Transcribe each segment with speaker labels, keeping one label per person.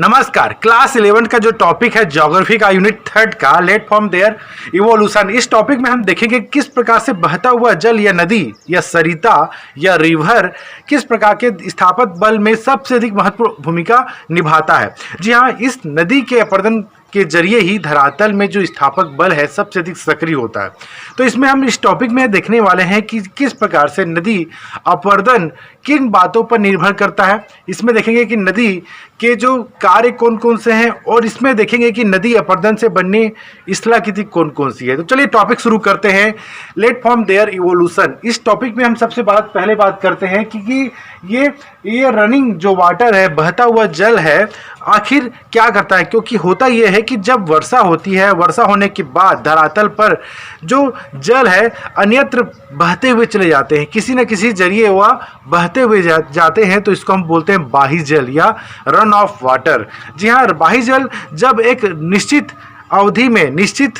Speaker 1: नमस्कार। क्लास 11 का जो टॉपिक है ज्योग्राफी का यूनिट 3 का लेट फ्रॉम देयर इवोल्यूशन, इस टॉपिक में हम देखेंगे किस प्रकार से बहता हुआ जल या नदी या सरिता या रिवर किस प्रकार के स्थापत्य बल में सबसे अधिक महत्वपूर्ण भूमिका निभाता है। जी हाँ, इस नदी के अपरदन के जरिए ही धरातल में जो स्थापक बल है सबसे अधिक सक्रिय होता है। तो इसमें हम इस टॉपिक में देखने वाले हैं कि किस प्रकार से नदी अपरदन किन बातों पर निर्भर करता है। इसमें देखेंगे कि नदी के जो कार्य कौन कौन से हैं और इसमें देखेंगे कि नदी अपरदन से बनने स्थलाकृति कौन कौन सी है। तो चलिए टॉपिक शुरू करते हैं, लेट फ्रॉम देयर इवोल्यूशन। इस टॉपिक में हम सबसे पहले बात करते हैं कि ये रनिंग जो वाटर है, बहता हुआ जल है, आखिर क्या करता है। क्योंकि होता यह है कि जब वर्षा होती है, वर्षा होने के बाद धरातल पर जो जल है अन्यत्र बहते हुए चले जाते हैं, किसी न किसी जरिए वह बहते हुए जाते हैं। तो इसको हम बोलते हैं बाही जल या रन ऑफ वाटर। जी हाँ, बाही जल जब एक निश्चित अवधि में निश्चित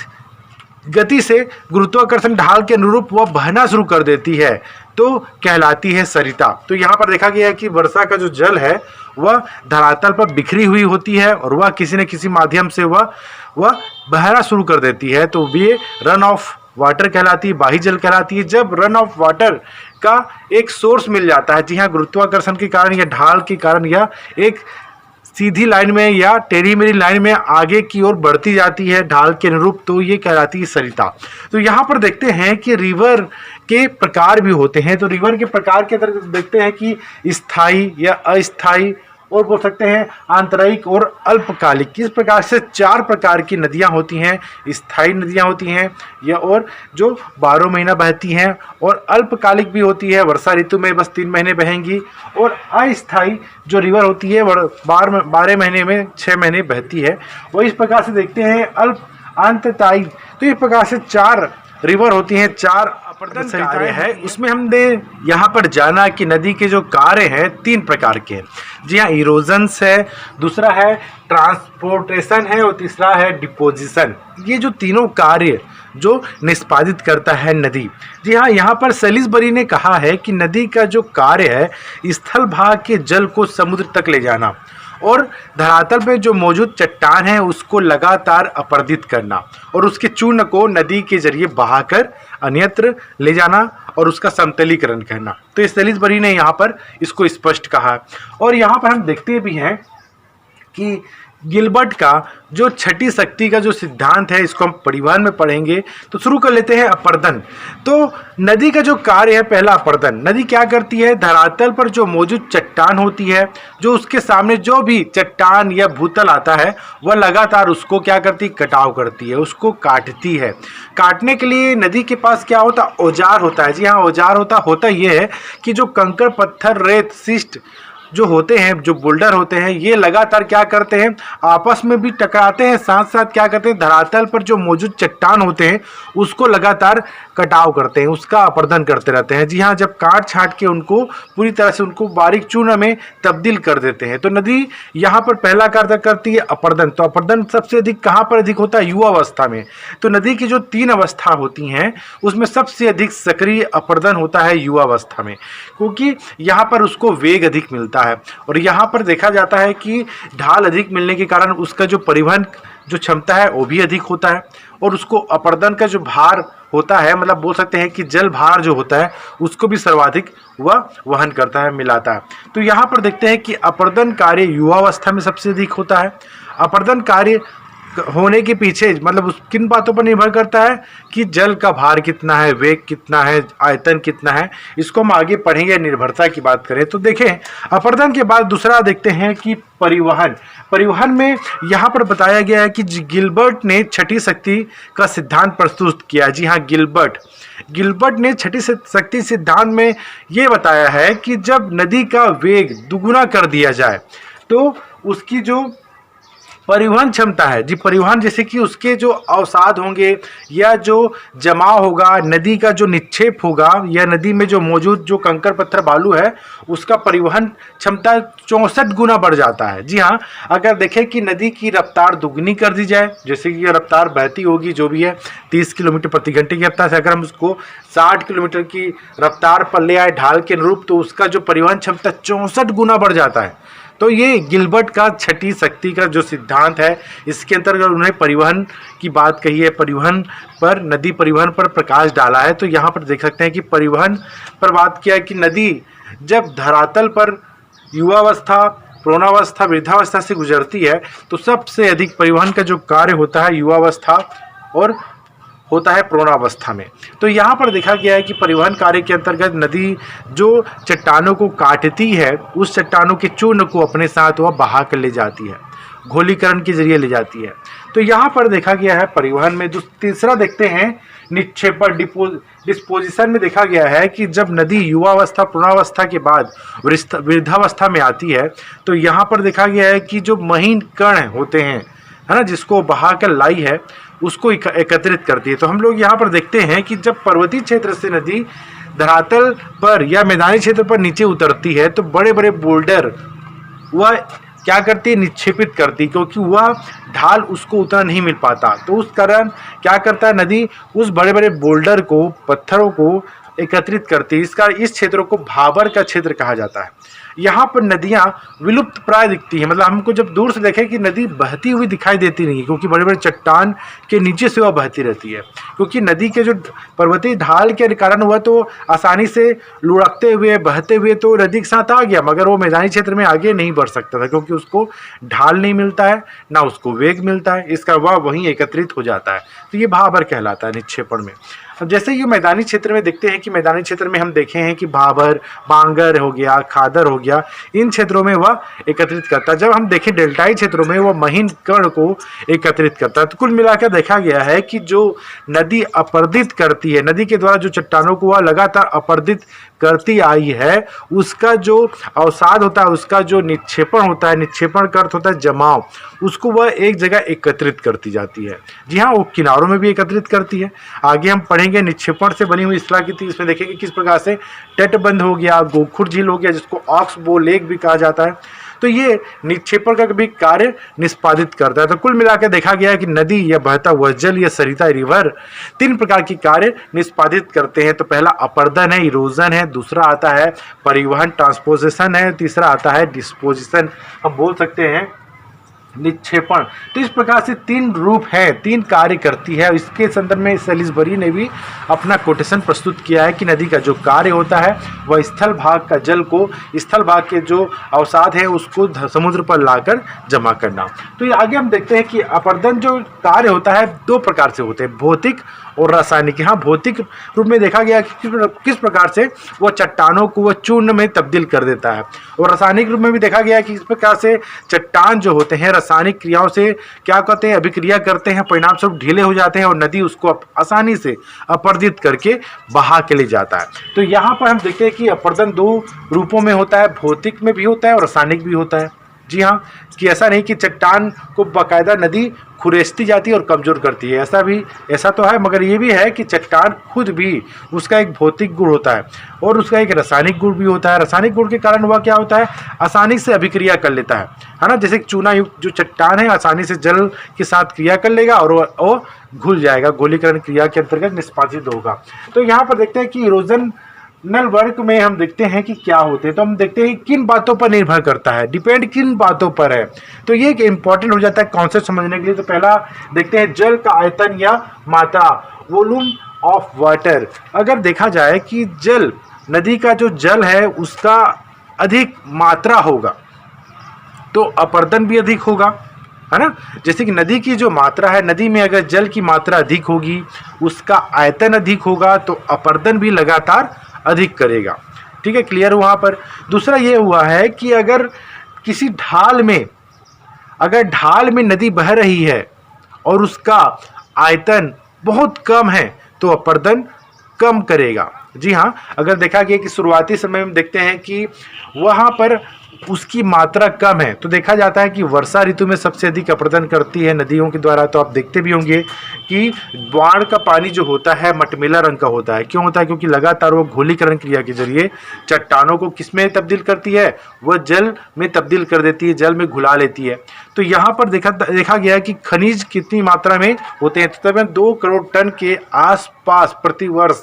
Speaker 1: गति से गुरुत्वाकर्षण ढाल के अनुरूप वह बहना शुरू कर देती है तो कहलाती है सरिता। तो यहाँ पर देखा गया है कि वर्षा का जो जल है वह धरातल पर बिखरी हुई होती है और वह किसी न किसी माध्यम से वह बहना शुरू कर देती है, तो ये रन ऑफ वाटर कहलाती है, बाही जल कहलाती है। जब रन ऑफ वाटर का एक सोर्स मिल जाता है, जी हाँ, गुरुत्वाकर्षण के कारण या ढाल के कारण या एक सीधी लाइन में या टेढ़ी मेढ़ी लाइन में आगे की ओर बढ़ती जाती है ढाल के अनुरूप, तो ये कहलाती है सरिता। तो यहाँ पर देखते हैं कि रिवर के प्रकार भी होते हैं। तो रिवर के प्रकार के तरह देखते हैं कि स्थायी या अस्थायी और बोल सकते हैं आंतरिक और अल्पकालिक। किस प्रकार से 4 प्रकार की नदियां होती हैं। स्थायी नदियां होती हैं या और जो 12 महीना बहती हैं, और अल्पकालिक भी होती है, वर्षा ऋतु में बस 3 महीने बहेंगी, और अस्थायी जो रिवर होती है 12 महीने में 6 महीने बहती है। और इस प्रकार से देखते हैं अंतताई। तो इस प्रकार से 4 रिवर होती हैं, 4 अपरदन कार्य है। उसमें हमने यहाँ पर जाना कि नदी के जो कार्य हैं 3 प्रकार के हैं। जी हाँ, इरोजन्स है, दूसरा है ट्रांसपोर्टेशन है और तीसरा है डिपोजिशन। ये जो तीनों कार्य जो निष्पादित करता है नदी। जी हाँ, यहाँ पर सैलिसबरी ने कहा है कि नदी का जो कार्य है स्थल भाग के जल को समुद्र तक ले जाना और धरातल में जो मौजूद चट्टान है उसको लगातार अपरदित करना और उसके चूर्ण को नदी के जरिए बहाकर अन्यत्र ले जाना और उसका समतलीकरण करना। तो इस सैलिसबरी ने यहाँ पर इसको स्पष्ट कहा। और यहाँ पर हम देखते भी हैं कि गिलबर्ट का जो छठी शक्ति का जो सिद्धांत है, इसको हम परिवहन में पढ़ेंगे। तो शुरू कर लेते हैं अपरदन। तो नदी का जो कार्य है, पहला अपरदन। नदी क्या करती है, धरातल पर जो मौजूद चट्टान होती है, जो उसके सामने जो भी चट्टान या भूतल आता है वह लगातार उसको क्या करती है, कटाव करती है, उसको काटती है। काटने के लिए नदी के पास क्या होता, औजार होता है। जी हाँ, औजार होता यह है कि जो कंकड़ पत्थर रेत शिष्ट जो होते हैं, जो बोल्डर होते हैं, ये लगातार क्या करते हैं, आपस में भी टकराते हैं, साथ साथ क्या करते हैं, धरातल पर जो मौजूद चट्टान होते हैं उसको लगातार कटाव करते हैं, उसका अपरदन करते रहते हैं। जी हाँ, जब काट छाट के उनको पूरी तरह से उनको बारीक चूर्ण में तब्दील कर देते हैं। तो नदी यहाँ पर पहला कार्य करती है अपरदन। तो अपरदन सबसे अधिक कहाँ पर अधिक होता है, युवावस्था में। तो नदी की जो 3 अवस्था होती हैं उसमें सबसे अधिक सक्रिय अपरदन होता है युवावस्था में, क्योंकि यहाँ पर उसको वेग अधिक मिलता है और यहाँ पर देखा जाता है कि ढाल अधिक मिलने के कारण उसका जो परिवहन जो क्षमता है वो भी अधिक होता है और उसको अपरदन का जो भार होता है, मतलब बोल सकते हैं कि जल भार जो होता है उसको भी सर्वाधिक वह वहन करता है, मिलाता है। तो यहाँ पर देखते हैं कि अपरदन कार्य युवावस्था में सबसे अधिक होता है। अपरदन कार्य होने के पीछे मतलब उस किन बातों पर निर्भर करता है कि जल का भार कितना है, वेग कितना है, आयतन कितना है। इसको हम आगे पढ़ेंगे निर्भरता की बात करें। तो देखें, अपरदन के बाद दूसरा देखते हैं कि परिवहन। परिवहन में यहाँ पर बताया गया है कि गिलबर्ट ने छठी शक्ति का सिद्धांत प्रस्तुत किया। जी हाँ, गिलबर्ट ने छठी शक्ति सिद्धांत में ये बताया है कि जब नदी का वेग दुगुना कर दिया जाए तो उसकी जो परिवहन क्षमता है, जी परिवहन जैसे कि उसके जो अवसाद होंगे या जो जमाव होगा, नदी का जो निक्षेप होगा या नदी में जो मौजूद जो कंकड़ पत्थर बालू है उसका परिवहन क्षमता 64 गुना बढ़ जाता है। जी हाँ, अगर देखें कि नदी की रफ्तार दुगनी कर दी जाए, जैसे कि रफ्तार बहती होगी जो भी है 30 किलोमीटर प्रति घंटे की रफ्तार से, अगर हम उसको 60 किलोमीटर की रफ्तार पर ले आए ढाल के अनुरूप, तो उसका जो परिवहन क्षमता 64 गुना बढ़ जाता है। तो ये गिलबर्ट का छठी शक्ति का जो सिद्धांत है, इसके अंतर्गत उन्होंने परिवहन की बात कही है, परिवहन पर, नदी परिवहन पर प्रकाश डाला है। तो यहाँ पर देख सकते हैं कि परिवहन पर बात किया है कि नदी जब धरातल पर युवावस्था, प्रौढ़ावस्था, वृद्धावस्था से गुजरती है तो सबसे अधिक परिवहन का जो कार्य होता है युवावस्था और होता है प्रौढ़ावस्था में। तो यहाँ पर देखा गया है कि परिवहन कार्य के अंतर्गत नदी जो चट्टानों को काटती है, उस चट्टानों के चूर्ण को अपने साथ वह बहा कर ले जाती है, घोलीकरण के जरिए ले जाती है। तो यहाँ पर देखा गया है परिवहन में। जो तीसरा देखते हैं निक्षेपण, डिस्पोजिशन में देखा गया है कि जब नदी युवावस्था, प्रौढ़ावस्था के बाद वृद्धावस्था में आती है तो यहाँ पर देखा गया है कि जो महीन कण होते हैं, है ना, जिसको बहा कर लाई है, उसको एकत्रित करती है। तो हम लोग यहाँ पर देखते हैं कि जब पर्वतीय क्षेत्र से नदी धरातल पर या मैदानी क्षेत्र पर नीचे उतरती है तो बड़े बड़े बोल्डर वह क्या करती है, निक्षेपित करती, क्योंकि वह ढाल उसको उतना नहीं मिल पाता। तो उस कारण क्या करता है, नदी उस बड़े बड़े बोल्डर को, पत्थरों को एकत्रित करती है। इस क्षेत्रों को भाबर का क्षेत्र कहा जाता है। यहाँ पर नदियाँ विलुप्त प्राय दिखती हैं, मतलब हमको जब दूर से देखें कि नदी बहती हुई दिखाई देती नहीं है, क्योंकि बड़े बड़े चट्टान के नीचे से वह बहती रहती है। क्योंकि नदी के जो पर्वतीय ढाल के कारण हुआ तो आसानी से लुढ़कते हुए, बहते हुए तो नदी के साथ आ गया, मगर वो मैदानी क्षेत्र में आगे नहीं बढ़ सकता था, क्योंकि उसको ढाल नहीं मिलता है, ना उसको वेग मिलता है, इसका वह वहीं एकत्रित हो जाता है। तो ये भाबर कहलाता है निक्षेपण में। अब जैसे ये मैदानी क्षेत्र में देखते हैं कि मैदानी क्षेत्र में हम देखे हैं कि भाबर, बांगर हो गया, खादर हो गया, इन क्षेत्रों में वह एकत्रित करता है। जब हम देखें डेल्टाई क्षेत्रों में वह महीन कण को एकत्रित करता है। तो कुल मिलाकर देखा गया है कि जो नदी अपर्दित करती है, नदी के द्वारा जो चट्टानों को वह लगातार अपर्दित करती आई है, उसका जो अवसाद होता है, उसका जो निक्षेपण होता है, निक्षेपण का अर्थ होता है जमाव, उसको वह एक जगह एकत्रित करती जाती है। जी हाँ, वो किनारों में भी एकत्रित करती है। आगे हम पढ़ेंगे निक्षेपण से बनी हुई स्थलाकृति, इसमें देखेंगे किस प्रकार से तटबंध हो गया, गोखुर झील हो गया, जिसको ऑक्स बो लेक भी कहा जाता है, तो ये निक्षेपण का भी कार्य निष्पादित करता है। तो कुल मिलाकर देखा गया है कि नदी या बहता हुआ जल या सरिता, रिवर, 3 प्रकार की कार्य निष्पादित करते हैं। तो पहला अपर्दन है, इरोजन है, दूसरा आता है परिवहन, ट्रांसपोजिशन है, तीसरा आता है डिस्पोजिशन, हम बोल सकते हैं निक्षेपण। तो इस प्रकार से 3 रूप है, 3 कार्य करती है। इसके संदर्भ में सेलिसबरी ने भी अपना कोटेशन प्रस्तुत किया है कि नदी का जो कार्य होता है वह स्थल भाग का जल को, स्थल भाग के जो अवसाद है उसको समुद्र पर लाकर जमा करना। तो ये आगे हम देखते हैं कि अपर्दन जो कार्य होता है 2 प्रकार से होते हैं, भौतिक और रासायनिक। यहाँ भौतिक रूप में देखा गया कि किस प्रकार से वह चट्टानों को वह चूर्ण में तब्दील कर देता है, और रासायनिक रूप में भी देखा गया कि इस प्रकार से चट्टान जो होते हैं रासायनिक क्रियाओं से क्या कहते हैं, अभिक्रिया करते हैं, परिणाम स्वरूप ढीले हो जाते हैं और नदी उसको आसानी से अपर्दित करके बहा के ले जाता है। तो यहाँ पर हम देखते हैं कि अपर्दन 2 रूपों में होता है, भौतिक में भी होता है और रासायनिक भी होता है। जी हाँ, कि ऐसा नहीं कि चट्टान को बाकायदा नदी खुरेसती जाती है और कमज़ोर करती है, ऐसा तो है, मगर ये भी है कि चट्टान खुद भी उसका एक भौतिक गुण होता है और उसका एक रासायनिक गुण भी होता है। रासायनिक गुण के कारण वह क्या होता है, आसानी से अभिक्रिया कर लेता है ना। जैसे चूना युक्त जो चट्टान है आसानी से जल के साथ क्रिया कर लेगा और वो घुल जाएगा, गोलीकरण क्रिया के अंतर्गत निष्पादित होगा। तो यहाँ पर देखते हैं कि इरोजन नल वर्क में हम देखते हैं कि क्या होते हैं। तो हम देखते हैं किन बातों पर निर्भर करता है, डिपेंड किन बातों पर है। तो ये एक इंपॉर्टेंट हो जाता है कॉन्सेप्ट समझने के लिए। तो पहला देखते हैं जल का आयतन या मात्रा, वॉल्यूम ऑफ वाटर। अगर देखा जाए कि जल, नदी का जो जल है उसका अधिक मात्रा होगा तो अपर्दन भी अधिक होगा, है ना। जैसे कि नदी की जो मात्रा है, नदी में अगर जल की मात्रा अधिक होगी, उसका आयतन अधिक होगा तो अपर्दन भी लगातार अधिक करेगा। ठीक है, क्लियर वहाँ पर। दूसरा ये हुआ है कि अगर किसी ढाल में नदी बह रही है और उसका आयतन बहुत कम है तो अपर्दन कम करेगा। जी हाँ, अगर देखा गया कि शुरुआती समय में देखते हैं कि वहाँ पर उसकी मात्रा कम है तो देखा जाता है कि वर्षा ऋतु में सबसे अधिक अपर्दन करती है नदियों के द्वारा। तो आप देखते भी होंगे कि बाढ़ का पानी जो होता है मटमैला रंग का होता है। क्यों होता है? क्योंकि लगातार वो घोलीकरण क्रिया के जरिए चट्टानों को किस में तब्दील करती है, वह जल में तब्दील कर देती है, जल में घुला लेती है। तो यहाँ पर देखा गया है कि खनिज कितनी मात्रा में होते हैं, तो तकरीबन 2 करोड़ टन के आसपास प्रति वर्ष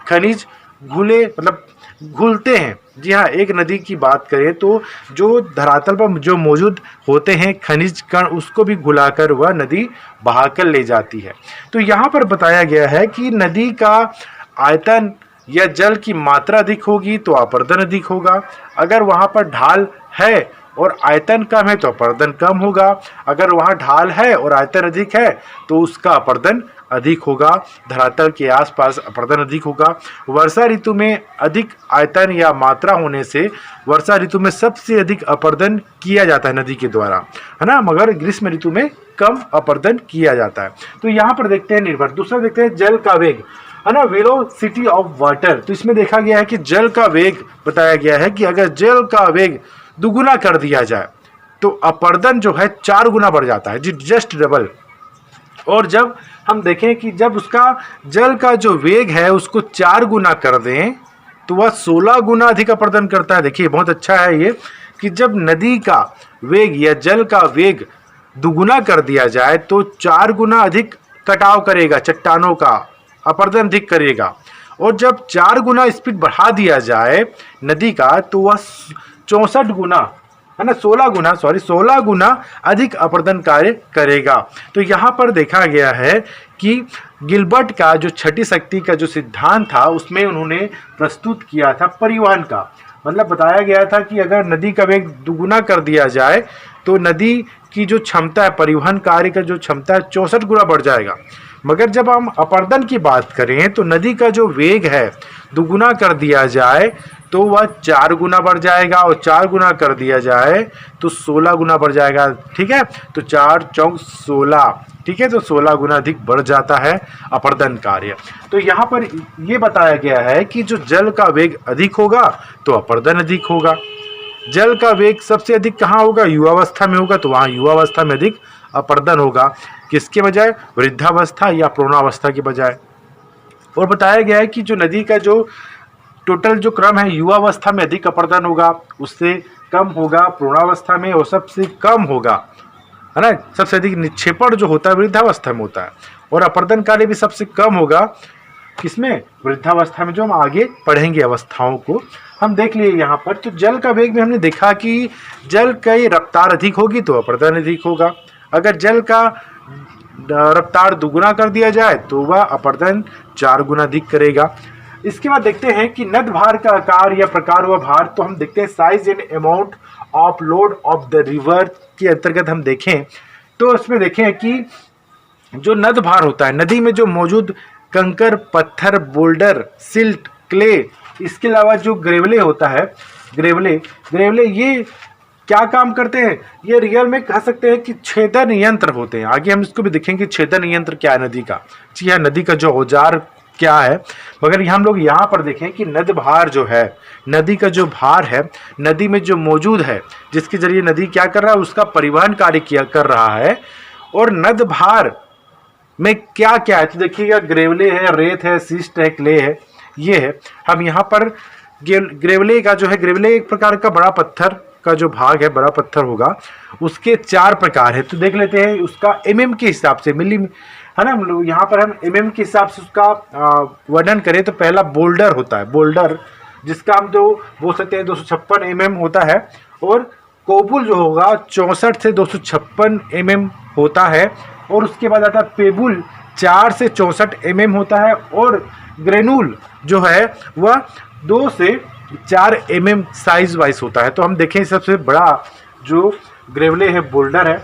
Speaker 1: खनिज घुले, मतलब घुलते हैं। जी हाँ, एक नदी की बात करें तो जो धरातल पर जो मौजूद होते हैं खनिज कण, उसको भी घुलाकर वह नदी बहाकर ले जाती है। तो यहाँ पर बताया गया है कि नदी का आयतन या जल की मात्रा अधिक होगी तो अपरदन अधिक होगा। अगर वहाँ पर ढाल है और आयतन कम है तो अपरदन कम होगा। अगर वहाँ ढाल है और आयतन अधिक है तो उसका अपरदन अधिक होगा। धरातल के आसपास अपरदन अधिक होगा। वर्षा ऋतु में अधिक आयतन या मात्रा होने से वर्षा ऋतु में सबसे अधिक अपरदन किया जाता है नदी के द्वारा, है ना, मगर ग्रीष्म ऋतु में कम अपरदन किया जाता है। तो यहाँ पर देखते हैं निर्भर। दूसरा देखते हैं जल का वेग, है ना, वेलोसिटी ऑफ वाटर। तो इसमें देखा गया है कि जल का वेग बताया गया है कि अगर जल का वेग दुगुना कर दिया जाए तो अपरदन जो है 4 गुना बढ़ जाता है, जी जस्ट डबल। और जब हम देखें कि जब उसका जल का जो वेग है उसको 4 गुना कर दें तो वह 16 गुना अधिक अपरदन करता है। देखिए बहुत अच्छा है ये कि जब नदी का वेग या जल का वेग दुगुना कर दिया जाए तो 4 गुना अधिक कटाव करेगा, चट्टानों का अपरदन अधिक करेगा। और जब 4 गुना स्पीड बढ़ा दिया जाए नदी का तो वह 64 गुना, है ना, 16 गुना अधिक अपरदन कार्य करेगा। तो यहाँ पर देखा गया है कि गिलबर्ट का जो छठी शक्ति का जो सिद्धांत था उसमें उन्होंने प्रस्तुत किया था परिवहन का, मतलब बताया गया था कि अगर नदी का वेग दुगुना कर दिया जाए तो नदी की जो क्षमता है, परिवहन कार्य का जो क्षमता है 64 गुना बढ़ जाएगा। मगर जब हम अपरदन की बात करें तो नदी का जो वेग है दुगुना कर दिया जाए तो वह 4 गुना बढ़ जाएगा और 4 गुना कर दिया जाए तो 16 गुना बढ़ जाएगा। ठीक है, तो 4 चौक 16, ठीक है, तो 16 गुना अधिक बढ़ जाता है अपरदन कार्य। तो यहाँ पर ये बताया गया है कि जो जल का वेग अधिक होगा तो अपरदन अधिक होगा। जल का वेग सबसे अधिक कहाँ होगा? युवावस्था में होगा, तो वहाँ युवावस्था में अधिक अपरदन होगा। किसके बजाय? वृद्धावस्था या प्रौढ़ावस्था के बजाय। और बताया गया है कि जो नदी का जो टोटल जो क्रम है, युवावस्था में अधिक अपरदन होगा, उससे कम होगा प्रौढ़ावस्था में, और सबसे कम होगा, है ना, सबसे अधिक निक्षेपण जो होता है वृद्धावस्था में होता है। और अपरदन कार्य भी सबसे कम होगा किसमें? वृद्धावस्था में, जो हम आगे पढ़ेंगे अवस्थाओं को हम देख लिए यहाँ पर। तो जल का वेग में हमने देखा कि जल की रफ्तार अधिक होगी तो अपरदन अधिक होगा। अगर जल का रफ्तार दुगुना कर दिया जाए तो वह अपरदन 4 गुना अधिक करेगा। इसके बाद देखते हैं कि नद भार का आकार या प्रकार व भार। तो हम देखते हैं size and amount of load of the river के अंतर्गत हम देखें तो इसमें देखें कि जो नद भार होता है, नदी में जो मौजूद कंकर, पत्थर, बोल्डर, सिल्ट, क्ले, इसके अलावा जो ग्रेवले होता है, ग्रेवले ये क्या काम करते हैं? ये रियल में कह सकते हैं कि छेदन यंत्र होते हैं। आगे हम इसको भी देखेंगे छेदन यंत्र क्या है नदी का। जी हाँ, नदी का जो औजार क्या है। मगर हम लोग यहाँ पर देखें कि नद भार जो है, नदी का जो भार है नदी में जो मौजूद है, जिसके जरिए नदी क्या कर रहा है? उसका परिवहन कार्य किया कर रहा है। और नद भार में क्या क्या है? तो देखिएगा, ग्रेवले है, रेत है, सिस्ट है, क्ले है, ये है। हम यहाँ पर ग्रेवले का जो है, ग्रेवले एक प्रकार का बड़ा पत्थर का जो भाग है, बड़ा पत्थर होगा, उसके 4 प्रकार है। तो देख लेते हैं उसका एमएम के हिसाब से, मिली, है ना, यहाँ पर हम एमएम के हिसाब से उसका वर्णन करें तो पहला बोल्डर होता है, बोल्डर जिसका हम जो बोल सकते हैं 256 एमएम होता है। और कोबुल जो होगा 64 से 256 एमएम होता है। और उसके बाद आता है पेबुल, 4 से 64 एमएम होता है। और ग्रेनुल जो है वह 2 से 4 एमएम साइज वाइज होता है। तो हम देखें सबसे बड़ा जो ग्रेवले है बोल्डर है,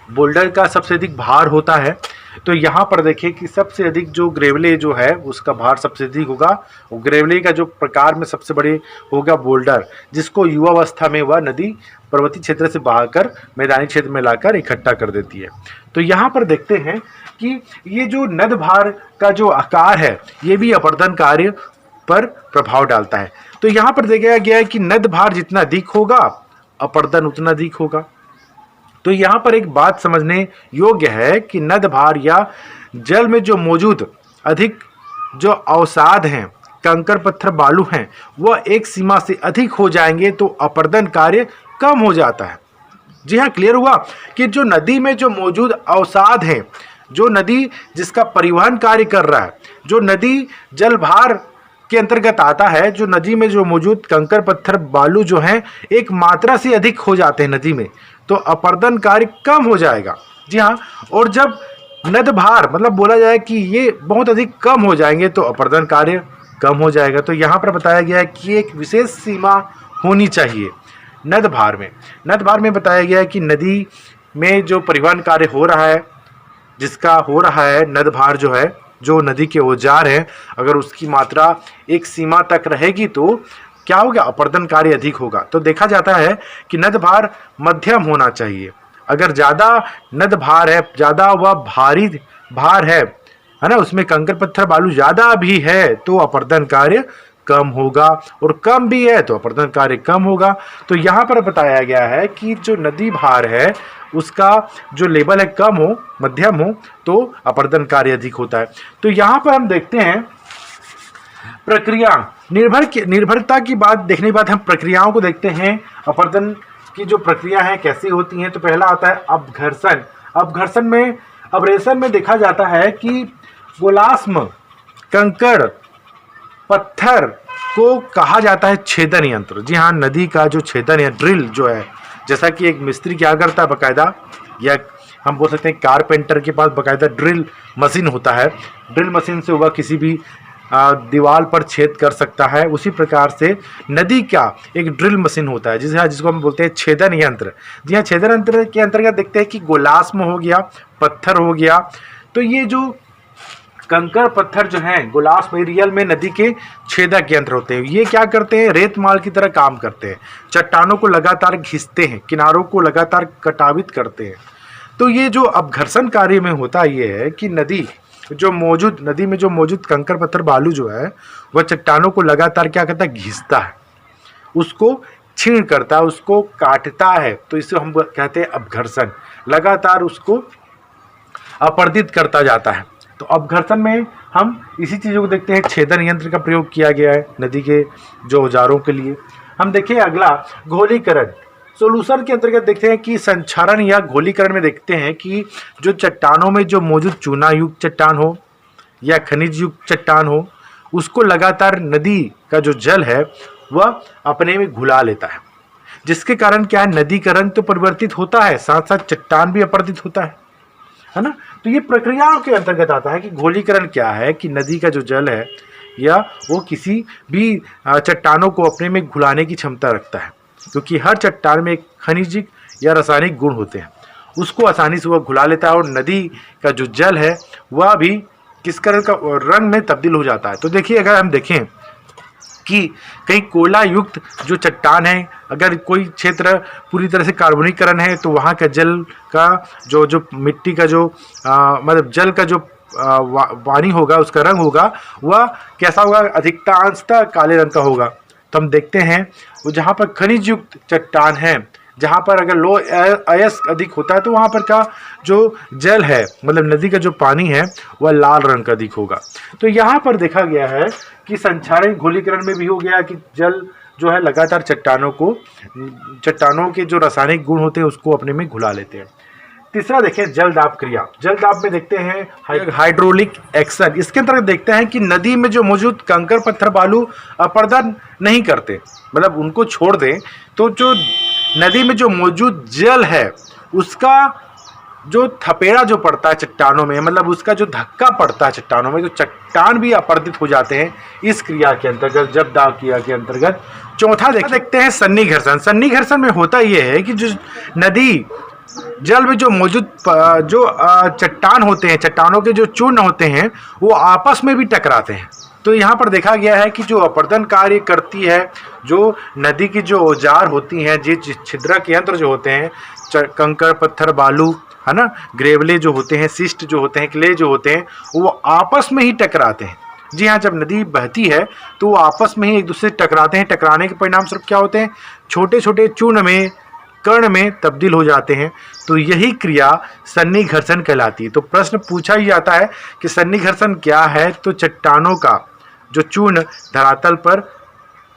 Speaker 1: बोल्डर का सबसे अधिक भार होता है। तो यहाँ पर देखें कि सबसे अधिक जो ग्रेवले जो है उसका भार सबसे अधिक होगा। ग्रेवले का जो प्रकार में सबसे बड़े होगा बोल्डर, जिसको युवावस्था में वह नदी पर्वतीय क्षेत्र से बहाकर मैदानी क्षेत्र में लाकर इकट्ठा कर देती है। तो यहाँ पर देखते हैं कि ये जो नद भार का जो आकार है ये भी अपरदन कार्य पर प्रभाव डालता है। तो यहाँ पर देखा गया है कि नद भार जितना अधिक होगा अपरदन उतना अधिक होगा। तो यहाँ पर एक बात समझने योग्य है कि नद भार या जल में जो मौजूद अधिक जो अवसाद हैं, कंकर, पत्थर, बालू हैं, वह एक सीमा से अधिक हो जाएंगे तो अपरदन कार्य कम हो जाता है। जी हाँ, क्लियर हुआ कि जो नदी में जो मौजूद अवसाद हैं, जो नदी जिसका परिवहन कार्य कर रहा है, जो नदी जल भार के अंतर्गत आता है। जो नदी में जो मौजूद कंकर पत्थर बालू जो हैं एक मात्रा से अधिक हो जाते हैं नदी में, तो अपरदन कार्य कम हो जाएगा। जी हाँ, और जब नद भार मतलब बोला जाए कि ये बहुत अधिक कम हो जाएंगे तो अपरदन कार्य कम हो जाएगा। तो यहाँ पर बताया गया है कि एक विशेष सीमा होनी चाहिए नद भार में। नद भार में बताया गया है कि नदी में जो परिवहन कार्य हो रहा है, जिसका हो रहा है नद भार जो है, जो नदी के औजार हैं, अगर उसकी मात्रा एक सीमा तक रहेगी तो क्या होगा, अपरदन कार्य अधिक होगा। तो देखा जाता है कि नद भार मध्यम होना चाहिए। अगर ज़्यादा नद भार है, ज़्यादा वह भारी भार है ना, उसमें कंकर पत्थर बालू ज़्यादा भी है तो अपरदन कार्य कम होगा, और कम भी है तो अपरदन कार्य कम होगा। तो यहाँ पर बताया गया है कि जो नदी भार है उसका जो लेवल है कम हो, मध्यम हो, तो अपरदन कार्य अधिक होता है। तो यहाँ पर हम देखते हैं प्रक्रिया निर्भरता की बात देखने के बाद हम प्रक्रियाओं को देखते हैं। अपरदन की जो प्रक्रिया है कैसी होती हैं, तो पहला आता है अपघर्षण। अब्रेशन में देखा जाता है कि गोलास्म कंकड़ पत्थर को कहा जाता है छेदन यंत्र। जी हाँ, नदी का जो छेदन या ड्रिल जो है, जैसा कि एक मिस्त्री क्या करता है बकायदा, या हम बोल सकते हैं कारपेंटर के पास बकायदा ड्रिल मशीन होता है, ड्रिल मशीन से वह किसी भी दीवार पर छेद कर सकता है। उसी प्रकार से नदी का एक ड्रिल मशीन होता है जिसको हम बोलते हैं छेदन यंत्र। जी हाँ, छेदन यंत्र के अंतर्गत देखते हैं कि गोलास्म हो गया, पत्थर हो गया। तो ये जो कंकर पत्थर जो हैं गोलास्म रियल में नदी के छेदक यंत्र होते हैं। ये क्या करते हैं, रेत माल की तरह काम करते हैं, चट्टानों को लगातार घिसते हैं, किनारों को लगातार कटावित करते हैं। तो ये जो अपघर्षण कार्य में होता ये है कि नदी में जो मौजूद कंकर पत्थर बालू जो है वह चट्टानों को लगातार क्या करता है, घिसता है, उसको छीण करता है, उसको काटता है। तो इसे हम कहते हैं अपघर्षण, लगातार उसको अपरदित करता जाता है। तो अपघर्षण में हम इसी चीज़ों को देखते हैं, छेदन यंत्र का प्रयोग किया गया है नदी के जो औजारों के लिए। हम देखिए अगला घोलीकरण। सोल्यूशन के अंतर्गत देखते हैं कि संक्षारण या घोलीकरण में देखते हैं कि जो चट्टानों में जो मौजूद चूना युक्त चट्टान हो या खनिज युक्त चट्टान हो, उसको लगातार नदी का जो जल है वह अपने में घुला लेता है, जिसके कारण क्या है, नदीकरण तो परिवर्तित होता है, साथ साथ चट्टान भी अपरदित होता है ना। तो ये प्रक्रियाओं के अंतर्गत आता है कि घोलीकरण क्या है, कि नदी का जो जल है या वो किसी भी चट्टानों को अपने में घुलाने की क्षमता रखता है, क्योंकि हर चट्टान में एक खनिजिक या रासायनिक गुण होते हैं, उसको आसानी से वह घुला लेता है, और नदी का जो जल है वह भी किस कलर का रंग में तब्दील हो जाता है। तो देखिए, अगर हम देखें कि कहीं कोयला युक्त जो चट्टान है, अगर कोई क्षेत्र पूरी तरह से कार्बनीकरण है तो वहाँ का जल का जो मिट्टी का जो मतलब जल का जो पानी होगा, उसका रंग होगा वह कैसा होगा, अधिकांशतः काले रंग का होगा। तो हम देखते हैं वो जहाँ पर खनिज युक्त चट्टान है, जहाँ पर अगर लो अयस्क अधिक होता है तो वहाँ पर का जो जल है, मतलब नदी का जो पानी है वह लाल रंग का अधिक होगा। तो यहाँ पर देखा गया है कि संक्षारण घोलीकरण में भी हो गया कि जल जो है लगातार चट्टानों के जो रासायनिक गुण होते हैं उसको अपने में घुला लेते हैं। तीसरा देखें जल दाब क्रिया। जल दाब में देखते हैं हाइड्रोलिक एक्शन। इसके अंतर्गत देखते हैं कि नदी में जो मौजूद कंकर पत्थर बालू अपरदन नहीं करते, मतलब उनको छोड़ दें तो जो नदी में जो मौजूद जल है उसका जो थपेड़ा जो पड़ता है चट्टानों में, मतलब उसका जो धक्का पड़ता है चट्टानों में, तो चट्टान भी अपरदित हो जाते हैं इस क्रिया के अंतर्गत, जल दाब क्रिया के अंतर्गत। चौथा देखते हैं सन्निघर्षण। सन्निघर्षण में होता यह है कि जो नदी जल में जो मौजूद जो चट्टान होते हैं, चट्टानों के जो चूर्ण होते हैं वो आपस में भी टकराते हैं। तो यहाँ पर देखा गया है कि जो अपरदन कार्य करती है, जो नदी की जो औजार होती हैं, जो छिद्रक यंत्र जो होते हैं, कंकर पत्थर बालू है ना, ग्रेवले जो होते हैं, सिस्ट जो होते हैं, क्ले जो होते हैं, वो आपस में ही टकराते हैं। जी हाँ, जब नदी बहती है तो वो आपस में ही एक दूसरे से टकराते हैं। टकराने के परिणाम स्वरूप क्या होते हैं, छोटे छोटे चूर्ण में, कण में तब्दील हो जाते हैं। तो यही क्रिया सन्निघर्षण कहलाती है। तो प्रश्न पूछा ही जाता है कि सन्निघर्षण क्या है, तो चट्टानों का जो चूर्ण धरातल पर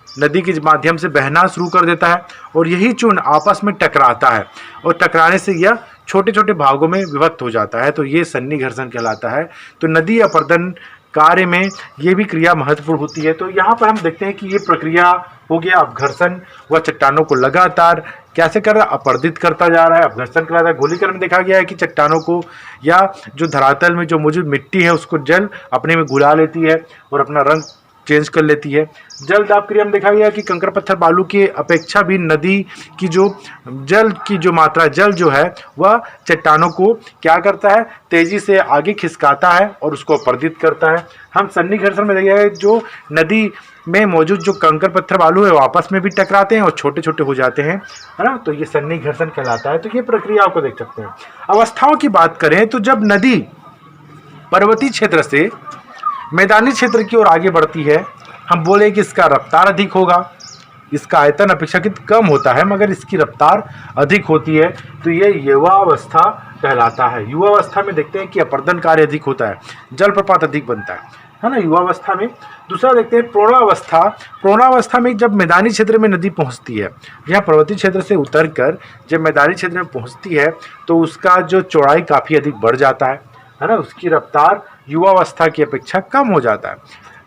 Speaker 1: नदी के माध्यम से बहना शुरू कर देता है और यही चूर्ण आपस में टकराता है और टकराने से यह छोटे छोटे भागों में विभक्त हो जाता है। तो ये सन्निघर्षण कहलाता है। तो नदी अपरदन कार्य में ये भी क्रिया महत्वपूर्ण होती है। तो यहाँ पर हम देखते हैं कि ये प्रक्रिया हो गया अपघर्षण, वह चट्टानों को लगातार कैसे कर रहा है, अपरदित करता जा रहा है, अपघर्षण कर रहा है। गोलीकरण में देखा गया है कि चट्टानों को या जो धरातल में जो मौजूद मिट्टी है उसको जल अपने में घुला लेती है और अपना रंग चेंज कर लेती है। जल दाब क्रिया में देखा गया कि कंकड़ पत्थर बालू की अपेक्षा भी नदी की जो जल की जो मात्रा, जल जो है वह चट्टानों को क्या करता है, तेजी से आगे खिसकाता है और उसको अपरदित करता है। हम सन्निघर्षण में देखा है जो नदी में मौजूद जो कंकड़ पत्थर बालू है वो आपस में भी टकराते हैं और छोटे छोटे हो जाते हैं, है ना, तो ये सन्निघर्षण कहलाता है। तो ये प्रक्रिया आपको देख सकते हैं। अवस्थाओं की बात करें तो जब नदी पर्वतीय क्षेत्र से मैदानी क्षेत्र की ओर आगे बढ़ती है, हम बोले कि इसका रफ्तार अधिक होगा, इसका आयतन अपेक्षाकृत कम होता है मगर इसकी रफ्तार अधिक होती है, तो ये युवावस्था कहलाता है। युवावस्था में देखते हैं कि अपर्दन कार्य अधिक होता है, जल प्रपात अधिक बनता है ना युवावस्था में। दूसरा देखते हैं प्रोढ़ावस्था। प्रोढ़ावस्था में जब मैदानी क्षेत्र में नदी पहुंचती है, यहाँ पर्वतीय क्षेत्र से उतरकर जब मैदानी क्षेत्र में पहुंचती है तो उसका जो चौड़ाई काफ़ी अधिक बढ़ जाता है ना, उसकी रफ्तार युवावस्था की अपेक्षा कम हो जाता है,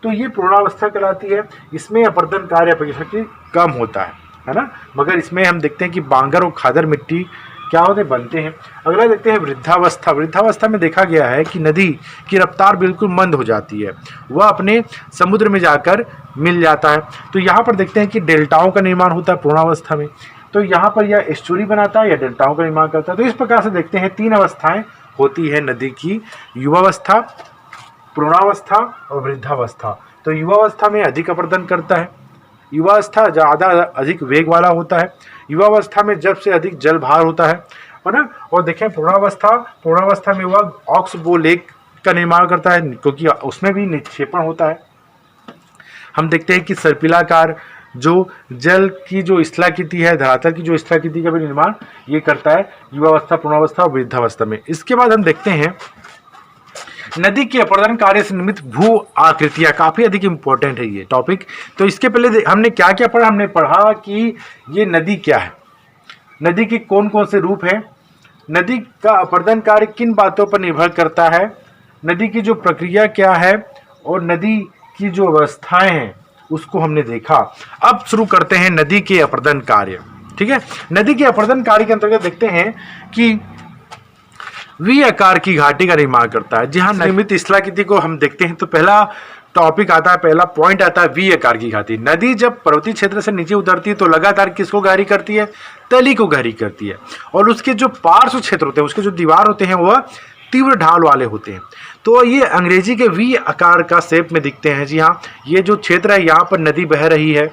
Speaker 1: तो ये प्रोढ़ावस्था कहलाती है। इसमें अपरदन कार्य अपेक्षाकृत कम होता है ना, मगर इसमें हम देखते हैं कि बांगर और खादर मिट्टी क्या होते बनते हैं। अगला देखते हैं वृद्धावस्था। वृद्धावस्था में देखा गया है कि नदी की रफ्तार बिल्कुल मंद हो जाती है, वह अपने समुद्र में जाकर मिल जाता है। तो यहाँ पर देखते हैं कि डेल्टाओं का निर्माण होता है प्रोढ़ावस्था में, तो यहाँ पर यह एस्चुरी बनाता है या डेल्टाओं का निर्माण करता है। तो इस प्रकार से देखते हैं 3 अवस्थाएं होती है नदी की, युवावस्था, प्रोढ़ावस्था और वृद्धावस्था। तो युवावस्था में अधिक अपरदन करता है, युवावस्था ज़्यादा अधिक वेग वाला होता है, युवावस्था में जब से अधिक जल भार होता है ना। और देखें प्रोढ़ावस्था में वह ऑक्सबोलेक का निर्माण करता है क्योंकि उसमें भी निक्षेपण होता है। हम देखते हैं कि सर्पिलाकार जो जल की जो स्थलाकृति है, धरातल की जो स्थलाकृति का भी निर्माण ये करता है युवावस्था, प्रोढ़ावस्था और वृद्धावस्था में। इसके बाद हम देखते हैं नदी के अपरदन कार्य से निर्मित भू आकृतियाँ, काफ़ी अधिक इंपॉर्टेंट है ये टॉपिक। तो इसके पहले हमने क्या क्या पढ़ा, हमने पढ़ा कि ये नदी क्या है, नदी के कौन कौन से रूप हैं, नदी का अपरदन कार्य किन बातों पर निर्भर करता है, नदी की जो प्रक्रिया क्या है और नदी की जो अवस्थाएं हैं उसको हमने देखा। अब शुरू करते हैं नदी के अपरदन कार्य। ठीक है, नदी के अपरदन कार्य के अंतर्गत देखते हैं कि वी आकार की घाटी का निर्माण करता है। जहां निर्मित स्थलाकृति को हम देखते हैं तो पहला टॉपिक आता है, पहला पॉइंट आता है वी आकार की घाटी। नदी जब पर्वतीय क्षेत्र से नीचे उतरती है तो लगातार किसको गहरी करती है, तली को गहरी करती है, और उसके जो पार्श्व क्षेत्र होते हैं, उसके जो दीवार होते हैं वह तीव्र ढाल वाले होते हैं। तो ये अंग्रेजी के वी आकार का शेप में दिखते हैं। जी हाँ, ये जो क्षेत्र है यहाँ पर नदी बह रही है,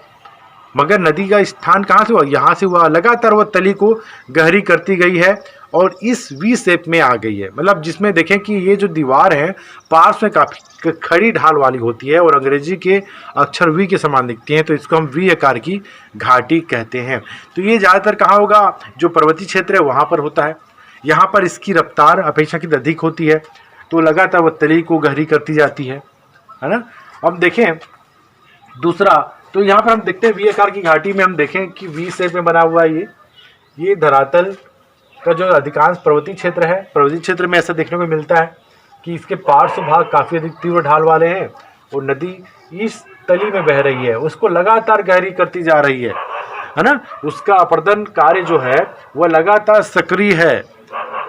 Speaker 1: मगर नदी का स्थान कहाँ से हुआ, यहाँ से हुआ। लगातार वह तली को गहरी करती गई है और इस वी शेप में आ गई है, मतलब जिसमें देखें कि ये जो दीवार है पार्श्व में काफ़ी खड़ी ढाल वाली होती है और अंग्रेजी के अक्षर वी के समान दिखती हैं, तो इसको हम वी आकार की घाटी कहते हैं। तो ये ज़्यादातर कहाँ होगा, जो पर्वतीय क्षेत्र है वहाँ पर होता है। यहाँ पर इसकी रफ्तार अपेक्षाकृत अधिक होती है, तो लगातार वह तली को गहरी करती जाती है ना। अब देखें दूसरा, तो यहाँ पर हम देखते हैं वी आकार की घाटी में हम देखें कि वी शेप में बना हुआ है ये धरातल का जो अधिकांश पर्वतीय क्षेत्र है, पर्वतीय क्षेत्र में ऐसा देखने को मिलता है कि इसके पार्श्व भाग काफ़ी अधिक तीव्र ढाल वाले हैं और नदी इस तली में बह रही है, उसको लगातार गहरी करती जा रही है ना। उसका अपरदन कार्य जो है वह लगातार सक्रिय है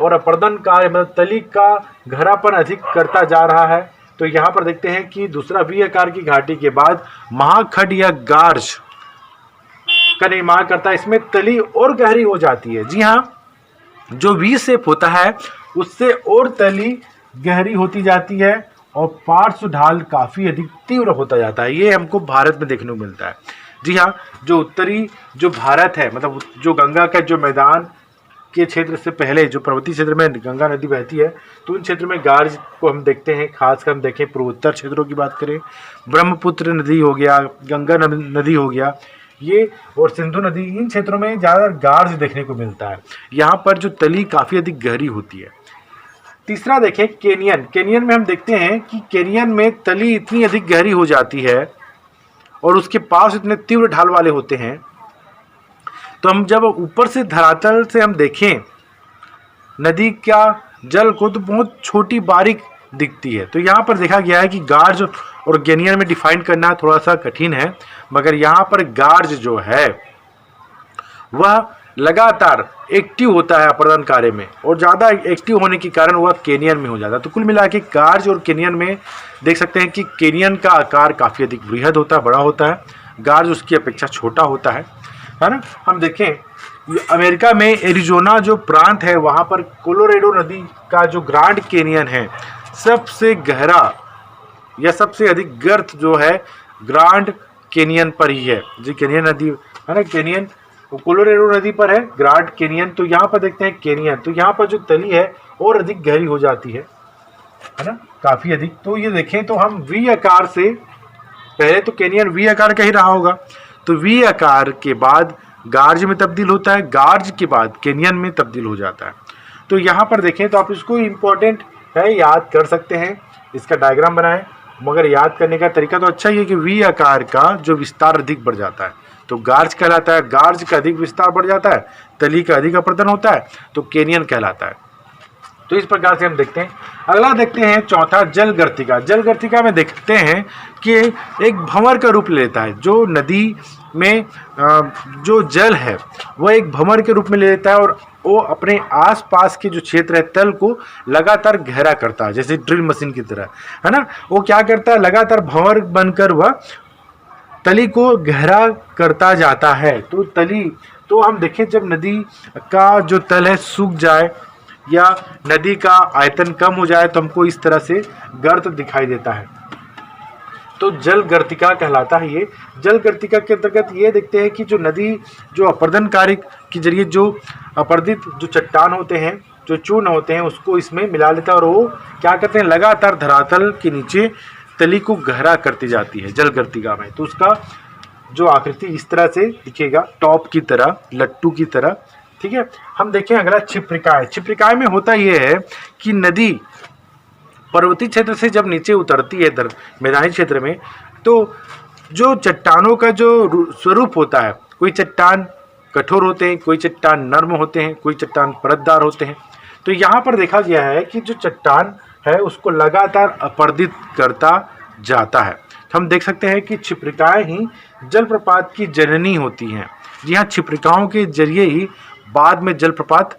Speaker 1: और अपरदन कार्य मतलब तली का गहरापन अधिक करता जा रहा है। तो यहाँ पर देखते हैं कि दूसरा वी आकार की घाटी के बाद महाखंड या गार्ज का निर्माण करता है, इसमें तली और गहरी हो जाती है। जी हाँ, जो वी शेप होता है उससे और तली गहरी होती जाती है और पार्श्व ढाल काफ़ी अधिक तीव्र होता जाता है। ये हमको भारत में देखने को मिलता है। जी हाँ, जो उत्तरी जो भारत है, मतलब जो गंगा का जो मैदान के क्षेत्र से पहले जो पर्वतीय क्षेत्र में गंगा नदी बहती है, तो उन क्षेत्र में गार्ज को हम देखते हैं। खासकर हम देखें पूर्वोत्तर क्षेत्रों की बात करें, ब्रह्मपुत्र नदी हो गया, गंगा नदी हो गया, ये और सिंधु नदी, इन क्षेत्रों में ज़्यादा गार्ज देखने को मिलता है। यहाँ पर जो तली काफ़ी अधिक गहरी होती है। तीसरा देखें कैनियन। कैनियन में हम देखते हैं कि कैनियन में तली इतनी अधिक गहरी हो जाती है और उसके पास इतने तीव्र ढाल वाले होते हैं, तो हम जब ऊपर से धरातल से हम देखें नदी का जल को तो बहुत छोटी बारीक दिखती है। तो यहाँ पर देखा गया है कि गार्ज और कैनियन में डिफाइन करना थोड़ा सा कठिन है, मगर यहाँ पर गार्ज जो है वह लगातार एक्टिव होता है अपर्दन कार्य में, और ज़्यादा एक्टिव होने के कारण वह कैनियन में हो जाता है। तो कुल मिला के गार्ज और कैनियन में देख सकते हैं कि कैनियन का आकार काफ़ी अधिक बृहद होता है, बड़ा होता है, गार्ज उसकी अपेक्षा छोटा होता है ना। हम देखें अमेरिका में एरिजोना जो प्रांत है वहाँ पर कोलोरेडो नदी का जो ग्रांड कैनियन है सबसे गहरा या सबसे अधिक गर्त जो है ग्रांड कैनियन पर ही है। जो कैनियन नदी है ना, कैनियन कोलोरेडो नदी पर है ग्रांड कैनियन। तो यहाँ पर देखते हैं कैनियन, तो यहाँ पर जो तली है और अधिक गहरी हो जाती है ना, काफ़ी अधिक। तो ये देखें तो हम वी आकार से, पहले तो कैनियन वी आकार का ही रहा होगा, तो वी आकार के बाद गार्ज में तब्दील होता है, गार्ज के बाद कैनियन में तब्दील हो जाता है। तो यहाँ पर देखें तो आप इसको इम्पोर्टेंट है, याद कर सकते हैं, इसका डायग्राम बनाएं, मगर याद करने का तरीका तो अच्छा ही है कि वी आकार का जो विस्तार अधिक बढ़ जाता है तो गार्ज कहलाता है, गार्ज का अधिक विस्तार बढ़ जाता है, तली का अधिक अपर्दन होता है तो कैनियन कहलाता है। तो इस प्रकार से हम देखते हैं। अगला देखते हैं चौथा जल गर्तिका। जल गर्तिका में देखते हैं कि एक भंवर का रूप लेता है। जो नदी में जो जल है वह एक भंवर के रूप में ले लेता है और वो अपने आसपास के जो क्षेत्र है तल को लगातार गहरा करता है, जैसे ड्रिल मशीन की तरह, है ना। वो क्या करता है, लगातार भंवर बनकर वह तली को गहरा करता जाता है। तो तली, तो हम देखें जब नदी का जो तल है सूख जाए या नदी का आयतन कम हो जाए तो हमको इस तरह से गर्त दिखाई देता है, तो जल गर्तिका कहलाता है। ये जल गर्तिका के अंतर्गत ये देखते हैं कि जो नदी जो अपर्दन कार्य के जरिए जो अपर्दित जो चट्टान होते हैं, जो चूर्ण होते हैं, उसको इसमें मिला लेता है और वो क्या करते हैं, लगातार धरातल के नीचे तली को गहरा करती जाती है जल गर्तिका में। तो उसका जो आकृति इस तरह से दिखेगा, टॉप की तरह, लट्टू की तरह, ठीक है। हम देखें अगला छिप्रिकाय। छिप्रिकाय में होता यह है कि नदी पर्वतीय क्षेत्र से जब नीचे उतरती है मैदानी क्षेत्र में, तो जो चट्टानों का जो स्वरूप होता है, कोई चट्टान कठोर होते हैं, कोई चट्टान नर्म होते हैं, कोई चट्टान परतदार होते हैं। तो यहाँ पर देखा गया है कि जो चट्टान है उसको लगातार अपर्दित करता जाता है। तो हम देख सकते हैं कि छिप्रिकाएँ ही जलप्रपात की जननी होती हैं। जी हाँ, छिप्रिकाओं के जरिए ही बाद में जलप्रपात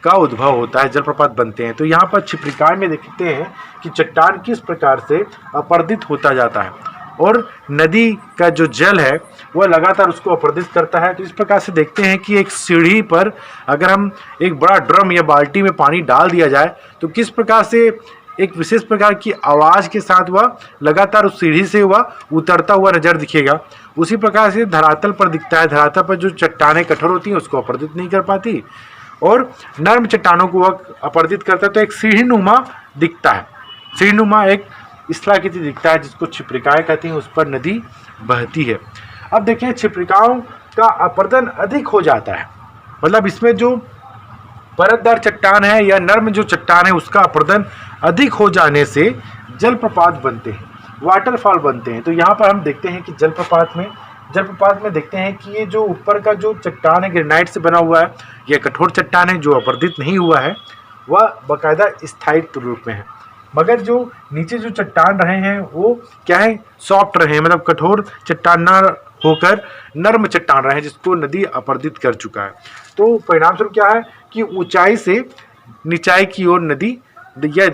Speaker 1: का उद्भव होता है, जलप्रपात बनते हैं। तो यहाँ पर छिप्रिकाएँ में देखते हैं कि चट्टान किस प्रकार से अपर्दित होता जाता है और नदी का जो जल है वह लगातार उसको अपर्दित करता है। तो इस प्रकार से देखते हैं कि एक सीढ़ी पर अगर हम एक बड़ा ड्रम या बाल्टी में पानी डाल दिया जाए तो किस प्रकार से एक विशेष प्रकार की आवाज़ के साथ वह लगातार उस सीढ़ी से वह उतरता हुआ नजर दिखेगा। उसी प्रकार से धरातल पर दिखता है। धरातल पर जो चट्टानें कठोर होती हैं उसको अपर्दित नहीं कर पाती और नर्म चट्टानों को वह अपर्दित करता है, तो एक सीढ़ीनुमा दिखता है। सीढ़ीनुमा एक स्थलाकृति दिखता है जिसको छिप्रिकाएँ कहती हैं, उस पर नदी बहती है। अब देखिए छिप्रिकाओं का अपर्दन अधिक हो जाता है, मतलब इसमें जो परतदार चट्टान है या नर्म जो चट्टान है उसका अपर्दन अधिक हो जाने से जलप्रपात बनते हैं, वाटरफॉल बनते हैं। तो यहाँ पर हम देखते हैं कि जलप्रपात में देखते हैं कि ये जो ऊपर का जो चट्टान है ग्रेनाइट से बना हुआ है, यह कठोर चट्टान है जो अपर्दित नहीं हुआ है, वह बाकायदा स्थायित्व रूप में है। मगर जो नीचे जो चट्टान रहे हैं वो क्या है, सॉफ्ट रहे हैं, मतलब कठोर चट्टान न होकर नर्म चट्टान रहे हैं जिसको नदी अपर्दित कर चुका है। तो परिणाम स्वरूप क्या है कि ऊंचाई से निचाई की ओर नदी या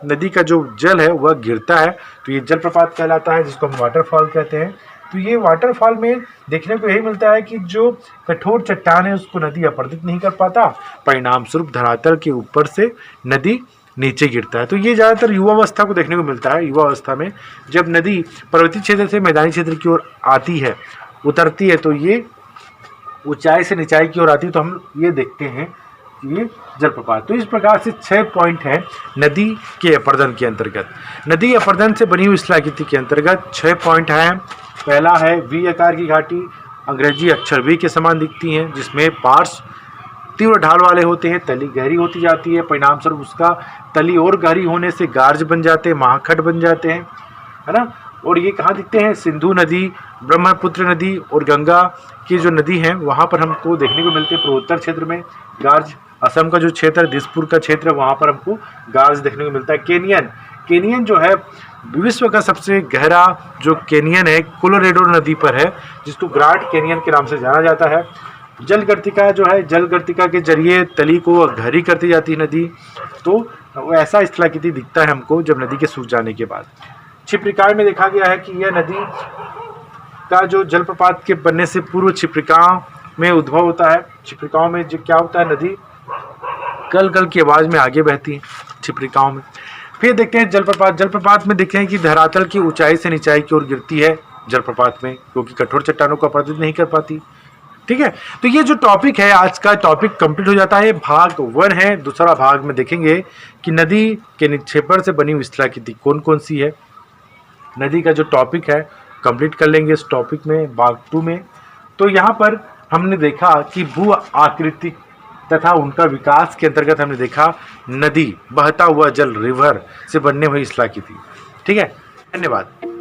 Speaker 1: नदी का जो जल है वह गिरता है, तो ये जलप्रपात कहलाता है जिसको हम वाटरफॉल कहते हैं। तो ये वाटरफॉल में देखने को यही मिलता है कि जो कठोर चट्टान है उसको नदी अपर्दित नहीं कर पाता, परिणाम स्वरूप धरातल के ऊपर से नदी नीचे गिरता है। तो ये ज़्यादातर युवावस्था को देखने को मिलता है। युवावस्था में जब नदी पर्वतीय क्षेत्र से मैदानी क्षेत्र की ओर आती है, उतरती है, तो ये ऊंचाई से निचाई की ओर आती है, तो हम ये देखते हैं ये जलप्रपात। तो इस प्रकार से 6 पॉइंट हैं नदी के अपर्दन के अंतर्गत। नदी अपर्दन से बनी हुई स्थलाकृति के अंतर्गत 6 पॉइंट हैं। पहला है वी आकार की घाटी, अंग्रेजी अक्षर वी के समान दिखती हैं, जिसमें पार्श्व तीव्र ढाल वाले होते हैं, तली गहरी होती जाती है, परिणाम स्वरूप उसका तली और गहरी होने से गार्ज बन जाते हैं, महाखंड बन जाते हैं, है ना। और ये कहाँ दिखते हैं, सिंधु नदी, ब्रह्मपुत्र नदी और गंगा की जो नदी हैं वहाँ पर हमको देखने को मिलते हैं। पूर्वोत्तर क्षेत्र में गार्ज, असम का जो क्षेत्र है, दिसपुर का क्षेत्र है, वहाँ पर हमको गार्ज देखने को मिलता है। कैनियन जो है विश्व का सबसे गहरा जो कैनियन है कोलोराडो नदी पर है, जिसको ग्रैंड कैनियन के नाम से जाना जाता है। जल गर्तिका जो है, जल गर्तिका के जरिए तली को गहरी करती जाती है नदी, तो ऐसा स्थलाकृति दिखता है हमको जब नदी के सूख जाने के बाद। क्षिप्रिकाएं में देखा गया है कि यह नदी का जो जलप्रपात के बनने से पूर्व क्षिप्रिकाओं में उद्भव होता है। क्षिप्रिकाओं में जो क्या होता है, नदी कल कल की आवाज़ में आगे बहती है क्षिप्रिकाओं में। फिर देखते हैं जलप्रपात। जलप्रपात में देखते हैं कि धरातल की ऊंचाई से निचाई की ओर गिरती है जलप्रपात में, क्योंकि कठोर चट्टानों को अपराजित नहीं कर पाती। ठीक है, तो ये जो टॉपिक है, आज का टॉपिक कंप्लीट हो जाता है। भाग 1 है। दूसरा भाग में देखेंगे कि नदी के निक्षेपण से बनी हुई स्थलाकृति कौन कौन सी है। नदी का जो टॉपिक है कंप्लीट कर लेंगे इस टॉपिक में, भाग 2 में। तो यहाँ पर हमने देखा कि भू आकृति तथा उनका विकास के अंतर्गत हमने देखा नदी, बहता हुआ जल, रिवर से बनने हुई स्थलाकृति। ठीक है, धन्यवाद।